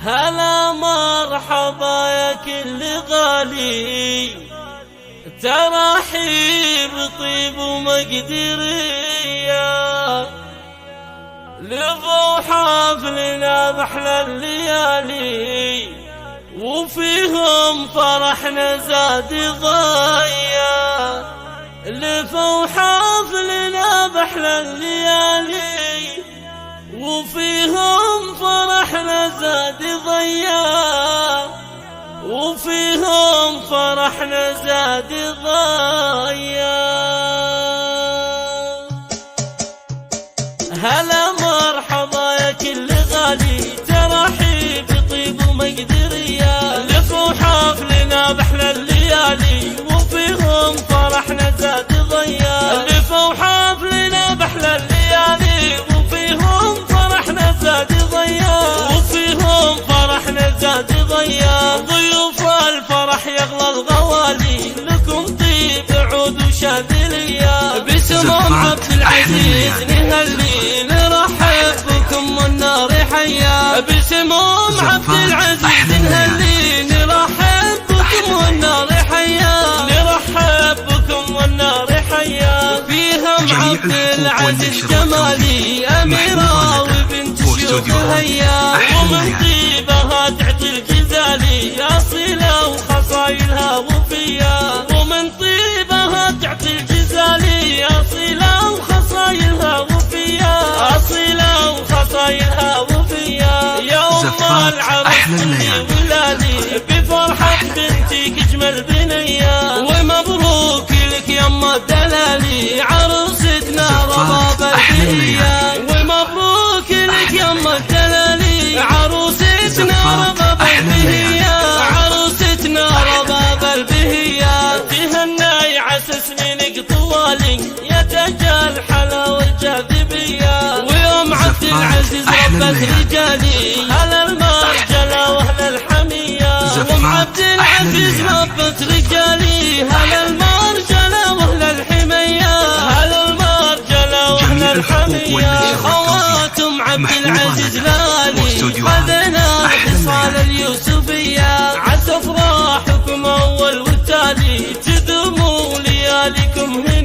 هلا مرحبا يا كل غالي، ترحيب طيب ومقدرية، لفوا حفلنا بأحلى الليالي وفيهم فرحنا زاد غاية. لفوا حفلنا بأحلى الليالي وفيهم فرحنا زاد ضيا، وفيهم فرحنا زاد ضيا. هلا مرحبا يا كل غالي، ترحيب طيب ومقدرية، لفوا حفلنا بأحلى الليالي وفيهم فرحنا زاد ضيا. لفوا حفلنا بأحلى الليالي وفيهم فرحنا زاد ضيا، وفيهم فرحنا زاد ضيا. ضيوف الفرح يغلى الغوالي، لكم طيب عود وشاذلية، بسموم عبد العزيز نهلي نرحب بكم والنار حيا. بسموم عبد العزيز نهلي نرحب بكم والنار حيا، نرحب بكم والنار حيا. فيهم عبد العزيز جمالي أميرة وبنت شيوخ هيا، ومن طيبها تعطي الجزالي أصيلة وخصايلها وفيا. ومن طيبها تعطي الجزالي أصيلة وخصايلها وفيا، أصيلة وخصايلها وفيا. يوم العروس ولادي بفرحة بنتك اجمل بنية، ومبروك لك يما الدلالي عروستنا رباب البهية. ومبروك لك يما الدلالي عروستنا رباب البهية، عروستنا رباب البهية. تهنى عسى سنينك طوالي يا تاج الحلا والجاذبية، ويوم عبد العزيز ربة رجالي هلا المرجلة واهل الحمية. وام عبد العزيز ربة رجالي هلا المرجلة واهل الحمية، هلا المرجلة واهل الحمية. خواتم عبد العزيز لالي خذنا خصال اليوسفية، عسى افراحكم اول والتالي تدوموا لياليكم هي.